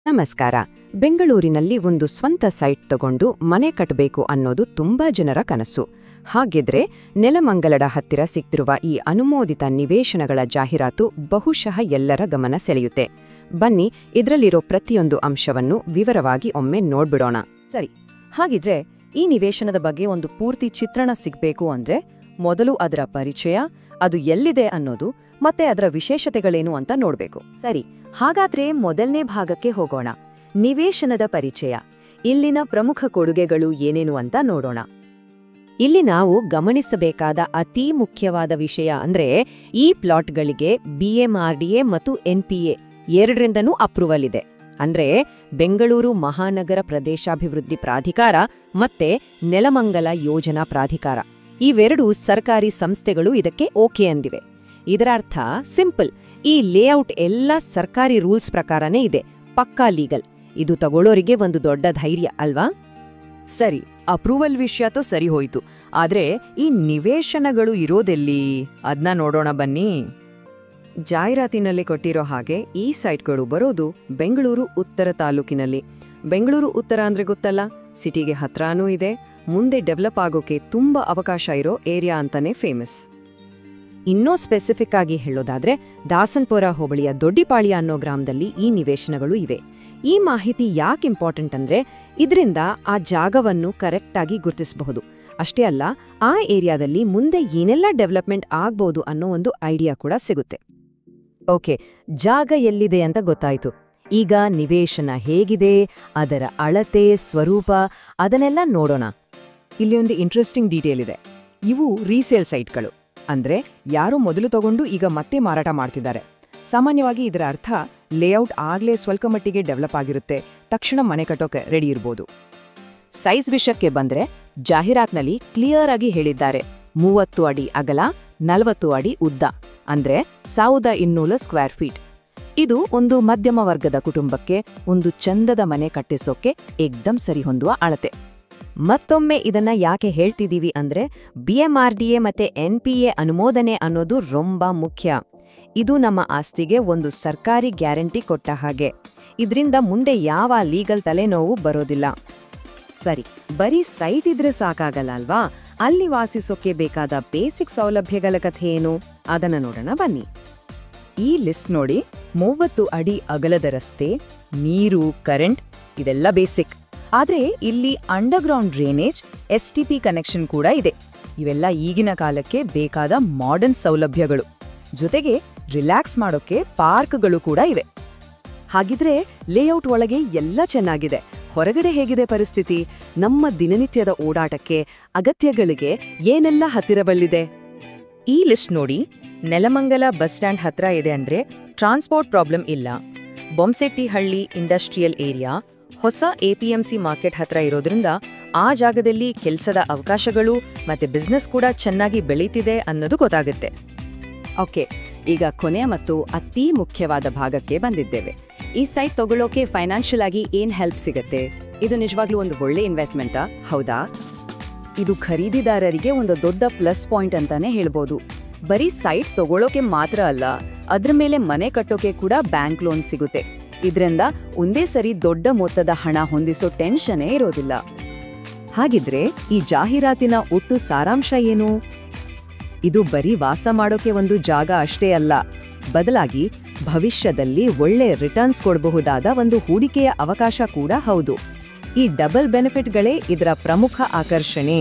ನಮಸ್ಕಾರ. ಬೆಂಗಳೂರಿನಲ್ಲಿ ಒಂದು ಸ್ವಂತ ಸೈಟ್ ತಗೊಂಡು ಮನೆ ಕಟ್ಟಬೇಕು ಅನ್ನೋದು ತುಂಬಾ ಜನರ ಕನಸು. ಹಾಗಿದ್ರೆ ನೆಲಮಂಗಲದ ಹತ್ತಿರ ಸಿಗ್ತಿರುವ ಈ ಅನುಮೋದಿತ ನಿವೇಶನಗಳ ಜಾಹೀರಾತು ಬಹುಶಃ ಎಲ್ಲರ ಗಮನ ಸೆಳೆಯುತ್ತೆ. ಬನ್ನಿ, ಇದರಲ್ಲಿರೋ ಪ್ರತಿಯೊಂದು ಅಂಶವನ್ನು ವಿವರವಾಗಿ ಒಮ್ಮೆ ನೋಡ್ಬಿಡೋಣ. ಸರಿ, ಹಾಗಿದ್ರೆ ಈ ನಿವೇಶನದ ಬಗ್ಗೆ ಒಂದು ಪೂರ್ತಿ ಚಿತ್ರಣ ಸಿಗ್ಬೇಕು ಅಂದ್ರೆ ಮೊದಲು ಅದರ ಪರಿಚಯ, ಅದು ಎಲ್ಲಿದೆ ಅನ್ನೋದು ಮತ್ತೆ ಅದರ ವಿಶೇಷತೆಗಳೇನು ಅಂತ ನೋಡ್ಬೇಕು. ಸರಿ, ಹಾಗಾದ್ರೆ ಮೊದಲನೇ ಭಾಗಕ್ಕೆ ಹೋಗೋಣ. ನಿವೇಶನದ ಪರಿಚಯ. ಇಲ್ಲಿನ ಪ್ರಮುಖ ಕೊಡುಗೆಗಳು ಏನೇನು ಅಂತ ನೋಡೋಣ. ಇಲ್ಲಿ ನಾವು ಗಮನಿಸಬೇಕಾದ ಅತೀ ಮುಖ್ಯವಾದ ವಿಷಯ ಅಂದ್ರೆ ಈ ಪ್ಲಾಟ್ಗಳಿಗೆ BMRDA ಮತ್ತು NPA ಎರಡರಿಂದನೂ ಅಪ್ರೂವಲ್ ಇದೆ. ಅಂದ್ರೆ ಬೆಂಗಳೂರು ಮಹಾನಗರ ಪ್ರದೇಶಾಭಿವೃದ್ಧಿ ಪ್ರಾಧಿಕಾರ ಮತ್ತೆ ನೆಲಮಂಗಲ ಯೋಜನಾ ಪ್ರಾಧಿಕಾರ, ಇವೆರಡೂ ಸರ್ಕಾರಿ ಸಂಸ್ಥೆಗಳು ಇದಕ್ಕೆ ಓಕೆ ಅಂದಿವೆ. ಇದರ ಅರ್ಥ ಸಿಂಪಲ್, ಈ ಲೇಔಟ್ ಎಲ್ಲ ಸರ್ಕಾರಿ ರೂಲ್ಸ್ ಪ್ರಕಾರನೇ ಇದೆ, ಪಕ್ಕಾ ಲೀಗಲ್. ಇದು ತಗೊಳ್ಳೋರಿಗೆ ಒಂದು ದೊಡ್ಡ ಧೈರ್ಯ ಅಲ್ವಾ? ಸರಿ, ಅಪ್ರೂವಲ್ ವಿಷಯ ಸರಿ ಹೋಯ್ತು. ಆದ್ರೆ ಈ ನಿವೇಶನಗಳು ಇರೋದೆಲ್ಲಿ ಅದ್ನ ನೋಡೋಣ ಬನ್ನಿ. ಜಾಹೀರಾತಿನಲ್ಲಿ ಕೊಟ್ಟಿರೋ ಹಾಗೆ ಈ ಸೈಟ್ಗಳು ಬರೋದು ಬೆಂಗಳೂರು ಉತ್ತರ ತಾಲೂಕಿನಲ್ಲಿ. ಬೆಂಗಳೂರು ಉತ್ತರ ಅಂದ್ರೆ ಗೊತ್ತಲ್ಲ, ಸಿಟಿಗೆ ಹತ್ರಾನೂ ಇದೆ, ಮುಂದೆ ಡೆವಲಪ್ ಆಗೋಕೆ ತುಂಬಾ ಅವಕಾಶ ಇರೋ ಏರಿಯಾ ಅಂತಾನೆ ಫೇಮಸ್. ಇನ್ನೂ ಸ್ಪೆಸಿಫಿಕ್ ಆಗಿ ಹೇಳೋದಾದ್ರೆ ದಾಸನ್ಪುರ ಹೋಬಳಿಯ ದೊಡ್ಡಿಪಾಳ್ಯ ಅನ್ನೋ ಗ್ರಾಮದಲ್ಲಿ ಈ ನಿವೇಶನಗಳು ಇವೆ. ಈ ಮಾಹಿತಿ ಯಾಕೆ ಇಂಪಾರ್ಟೆಂಟ್ ಅಂದ್ರೆ ಇದರಿಂದ ಆ ಜಾಗವನ್ನು ಕರೆಕ್ಟಾಗಿ ಗುರುತಿಸಬಹುದು. ಅಷ್ಟೇ ಅಲ್ಲ, ಆ ಏರಿಯಾದಲ್ಲಿ ಮುಂದೆ ಏನೆಲ್ಲ ಡೆವಲಪ್ಮೆಂಟ್ ಆಗ್ಬೋದು ಅನ್ನೋ ಒಂದು ಐಡಿಯಾ ಕೂಡ ಸಿಗುತ್ತೆ. ಓಕೆ, ಜಾಗ ಎಲ್ಲಿದೆ ಅಂತ ಗೊತ್ತಾಯ್ತು. ಈಗ ನಿವೇಶನ ಹೇಗಿದೆ, ಅದರ ಅಳತೆ, ಸ್ವರೂಪ, ಅದನ್ನೆಲ್ಲ ನೋಡೋಣ. ಇಲ್ಲಿ ಒಂದು ಇಂಟ್ರೆಸ್ಟಿಂಗ್ ಡೀಟೇಲ್ ಇದೆ. ಇವು ರೀಸೇಲ್ ಸೈಟ್ಗಳು, ಅಂದ್ರೆ ಯಾರೋ ಮೊದಲು ತಗೊಂಡು ಈಗ ಮತ್ತೆ ಮಾರಾಟ ಮಾಡ್ತಿದ್ದಾರೆ. ಸಾಮಾನ್ಯವಾಗಿ ಇದರ ಅರ್ಥ ಲೇಔಟ್ ಆಗ್ಲೇ ಸ್ವಲ್ಪ ಮಟ್ಟಿಗೆ ಡೆವಲಪ್ ಆಗಿರುತ್ತೆ, ತಕ್ಷಣ ಮನೆ ಕಟ್ಟೋಕೆ ರೆಡಿ ಇರ್ಬೋದು. ಸೈಜ್ ವಿಷಯಕ್ಕೆ ಬಂದ್ರೆ ಜಾಹೀರಾತ್ನಲ್ಲಿ ಕ್ಲಿಯರ್ ಆಗಿ ಹೇಳಿದ್ದಾರೆ, 30 ಅಡಿ ಅಗಲ, 40 ಅಡಿ ಉದ್ದ, ಅಂದ್ರೆ 1200 ಸ್ಕ್ವೇರ್ ಫೀಟ್. ಇದು ಒಂದು ಮಧ್ಯಮ ವರ್ಗದ ಕುಟುಂಬಕ್ಕೆ ಒಂದು ಚಂದದ ಮನೆ ಕಟ್ಟಿಸೋಕೆ ಏಕ್ದಮ್ ಸರಿ ಹೊಂದುವ ಅಳತೆ. ಮತ್ತೊಮ್ಮೆ ಇದನ್ನ ಯಾಕೆ ಹೇಳ್ತಿದೀವಿ ಅಂದ್ರೆ BMRDA ಮತ್ತೆ NPA ಅನುಮೋದನೆ ಅನ್ನೋದು ರೊಂಬ ಮುಖ್ಯ. ಇದು ನಮ್ಮ ಆಸ್ತಿಗೆ ಒಂದು ಸರ್ಕಾರಿ ಗ್ಯಾರಂಟಿ ಕೊಟ್ಟ ಹಾಗೆ. ಇದ್ರಿಂದ ಮುಂದೆ ಯಾವ ಲೀಗಲ್ ತಲೆನೋವು ಬರೋದಿಲ್ಲ. ಸರಿ, ಬರೀ ಸೈಟ್ ಇದ್ರೆ ಸಾಕಾಗಲ್ಲ ಅಲ್ವಾ? ಅಲ್ಲಿ ವಾಸಿಸೋಕೆ ಬೇಕಾದ ಬೇಸಿಕ್ ಸೌಲಭ್ಯಗಳ ಕಥೆ ಏನು, ಅದನ್ನ ನೋಡೋಣ ಬನ್ನಿ. ಈ ಲಿಸ್ಟ್ ನೋಡಿ, 30 ಅಡಿ ಅಗಲದ ರಸ್ತೆ, ನೀರು, ಕರೆಂಟ್, ಇದೆಲ್ಲ ಬೇಸಿಕ್. ಆದ್ರೆ ಇಲ್ಲಿ ಅಂಡರ್ಗ್ರೌಂಡ್ ಡ್ರೈನೇಜ್, STP ಕನೆಕ್ಷನ್ ಕೂಡ ಇದೆ. ಇವೆಲ್ಲ ಈಗಿನ ಕಾಲಕ್ಕೆ ಬೇಕಾದ ಮಾಡರ್ನ್ ಸೌಲಭ್ಯಗಳು. ಜೊತೆಗೆ ರಿಲ್ಯಾಕ್ಸ್ ಮಾಡೋಕೆ ಪಾರ್ಕ್ಗಳು ಕೂಡ ಇವೆ. ಹಾಗಿದ್ರೆ ಲೇಔಟ್ ಒಳಗೆ ಎಲ್ಲ ಚೆನ್ನಾಗಿದೆ, ಹೊರಗಡೆ ಹೇಗಿದೆ ಪರಿಸ್ಥಿತಿ? ನಮ್ಮ ದಿನನಿತ್ಯದ ಓಡಾಟಕ್ಕೆ, ಅಗತ್ಯಗಳಿಗೆ ಏನೆಲ್ಲ ಹತ್ತಿರಬಲ್ಲಿದೆ? ಈ ಲಿಸ್ಟ್ ನೋಡಿ, ನೆಲಮಂಗಲ ಬಸ್ ಸ್ಟ್ಯಾಂಡ್ ಹತ್ರ ಇದೆ ಅಂದ್ರೆ ಟ್ರಾನ್ಸ್ಪೋರ್ಟ್ ಪ್ರಾಬ್ಲಮ್ ಇಲ್ಲ. ಬೊಮ್ಸೆಟ್ಟಿಹಳ್ಳಿ ಇಂಡಸ್ಟ್ರಿಯಲ್ ಏರಿಯಾ, ಹೊಸ APMC ಮಾರ್ಕೆಟ್ ಹತ್ರ ಇರೋದ್ರಿಂದ ಆ ಜಾಗದಲ್ಲಿ ಕೆಲಸದ ಅವಕಾಶಗಳು ಮತ್ತೆ ಬಿಸ್ನೆಸ್ ಕೂಡ ಚೆನ್ನಾಗಿ ಬೆಳೀತಿದೆ ಅನ್ನೋದು ಗೊತ್ತಾಗುತ್ತೆ. ಓಕೆ, ಈಗ ಕೊನೆಯ ಮತ್ತು ಅತೀ ಮುಖ್ಯವಾದ ಭಾಗಕ್ಕೆ ಬಂದಿದ್ದೇವೆ. ಈ ಸೈಟ್ ತಗೊಳ್ಳೋಕೆ ಫೈನಾನ್ಷಿಯಲ್ ಆಗಿ ಏನ್ ಹೆಲ್ಪ್ ಸಿಗತ್ತೆ? ಇದು ನಿಜವಾಗ್ಲೂ ಒಂದು ಒಳ್ಳೆ ಇನ್ವೆಸ್ಟ್ಮೆಂಟಾ? ಹೌದಾ? ಇದು ಖರೀದಿದಾರರಿಗೆ ಒಂದು ದೊಡ್ಡ ಪ್ಲಸ್ ಪಾಯಿಂಟ್ ಅಂತಾನೆ ಹೇಳ್ಬೋದು. ಬರೀ ಸೈಟ್ ತಗೊಳ್ಳೋಕೆ ಮಾತ್ರ ಅಲ್ಲ, ಅದ್ರ ಮೇಲೆ ಮನೆ ಕಟ್ಟೋಕೆ ಕೂಡ ಬ್ಯಾಂಕ್ ಲೋನ್ ಸಿಗುತ್ತೆ. ಇದ್ರಿಂದ ಒಂದೇ ಸರಿ ದೊಡ್ಡ ಮೊತ್ತದ ಹಣ ಹೊಂದಿಸೋ ಟೆನ್ಷನ್ನೇ ಇರೋದಿಲ್ಲ. ಹಾಗಿದ್ರೆ ಈ ಜಾಹೀರಾತಿನ ಒಟ್ಟು ಸಾರಾಂಶ ಏನು? ಇದು ಬರೀ ವಾಸ ಮಾಡೋಕೆ ಒಂದು ಜಾಗ ಅಷ್ಟೇ ಅಲ್ಲ, ಬದಲಾಗಿ ಭವಿಷ್ಯದಲ್ಲಿ ಒಳ್ಳೆ ರಿಟರ್ನ್ಸ್ ಕೊಡಬಹುದಾದ ಒಂದು ಹೂಡಿಕೆಯ ಅವಕಾಶ ಕೂಡ ಹೌದು. ಈ ಡಬಲ್ ಬೆನಿಫಿಟ್ಗಳೇ ಇದರ ಪ್ರಮುಖ ಆಕರ್ಷಣೆ.